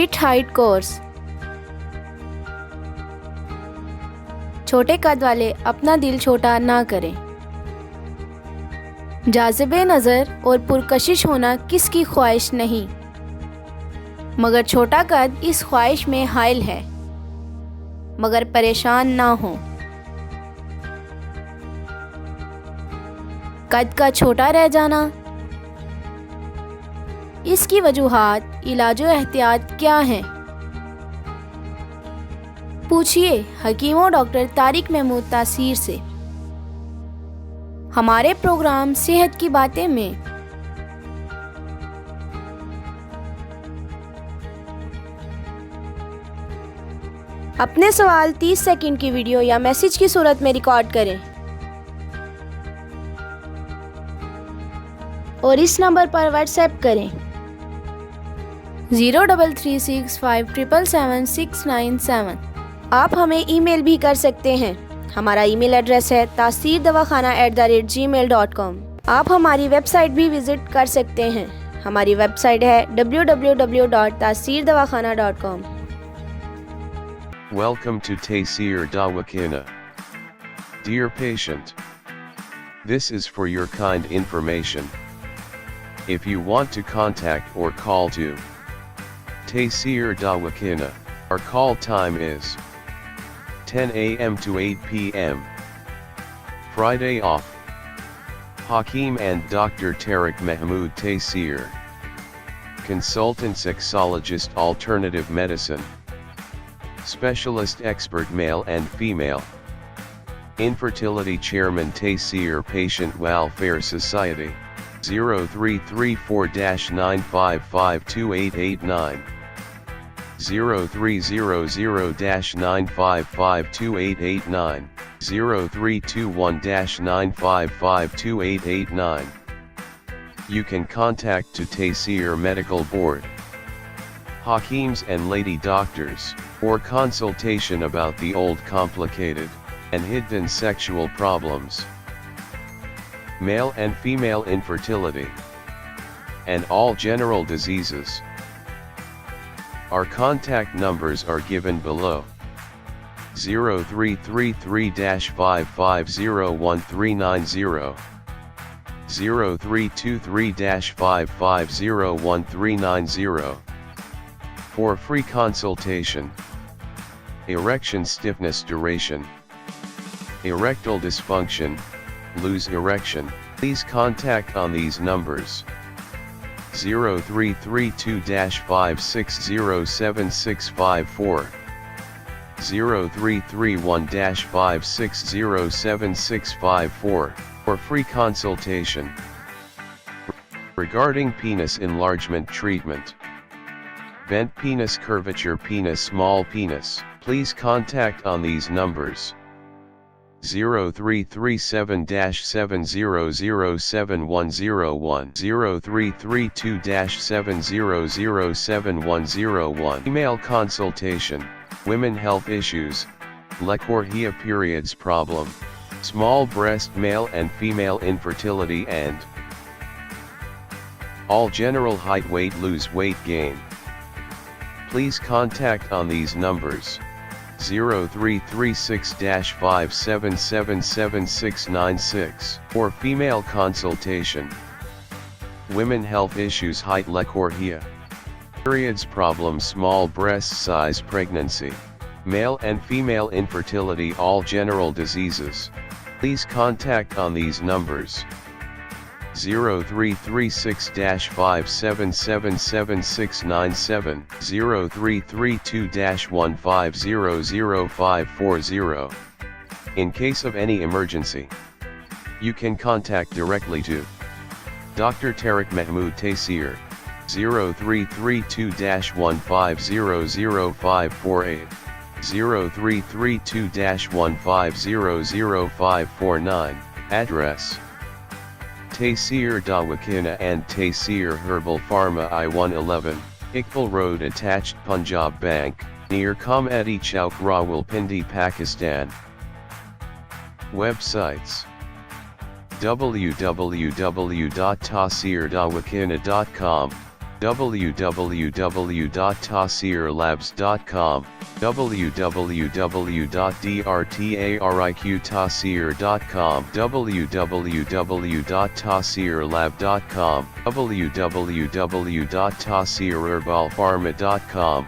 Feet height course. छोटे कद वाले अपना दिल छोटा ना करें। जाज़िबे नज़र और पुरकशिश होना किसकी ख्वाहिश नहीं, मगर छोटा कद इस ख्वाहिश में हाइल है। मगर परेशान ना हो। कद का छोटा रह जाना, इसकी वजूहात, इलाज और एहतियात क्या हैं? पूछिए हकीम और डॉक्टर तारिक महमूद तासीर से। हमारे प्रोग्राम सेहत की बातें में अपने सवाल 30 सेकंड की वीडियो या मैसेज की सूरत में रिकॉर्ड करें और इस नंबर पर व्हाट्सएप करें 033657777697। आप हमें ईमेल भी कर सकते हैं। हमारा ईमेल एड्रेस है taseerdawakhan@gmail.com। आप हमारी वेबसाइट भी विजिट कर सकते हैं। हमारी वेबसाइट है www.taseerdawakhana.com। Welcome to Taseer Dawakahan. Dear patient, this is for your kind information. If you want to contact or call to Taseer Dawakahan, our call time is 10 a.m. to 8 p.m. Friday off. Hakeem and Dr. Tariq Mahmood Taseer, Consultant Sexologist Alternative Medicine, Specialist Expert Male and Female, Infertility Chairman Taseer Patient Welfare Society, 0334-9552889, 0300-9552889, 0321-9552889. You can contact to Taseer Medical Board, Hakeems and Lady Doctors, or consultation about the old complicated and hidden sexual problems, male and female infertility, and all general diseases. Our contact numbers are given below: 0333-5501390, 0323-5501390, for free consultation. Erection stiffness duration, erectile dysfunction, lose erection, please contact on these numbers: 0332-5607654, 0331-5607654, for free consultation. Regarding penis enlargement treatment, bent penis, curvature penis, small penis, please contact on these numbers: 0337-7007101, 0332-7007101. Email consultation, women health issues, lecourhea periods problem, small breast, male and female infertility, and all general height, weight, lose weight, gain. Please contact on these numbers: 0336-5777696, for female consultation, women health issues, height, lecourhea periods problem, small breast size, pregnancy, male and female infertility, all general diseases. Please contact on these numbers: 0336-5777697, 0332-1500540. In case of any emergency, you can contact directly to Dr. Tariq Mahmood Taseer, 0332-1500548, 0332-1500549, address Taseer Dawakahan and Taseer Herbal Pharma, I-111, Iqbal Road, attached Punjab Bank, near Comedy Chouk, Rawalpindi, Pakistan. Websites: www.taseerdawakhana.com, www.taseerlabs.com, www.drtariqtaseer.com, www.taseerlab.com, www.taseerherbalpharma.com,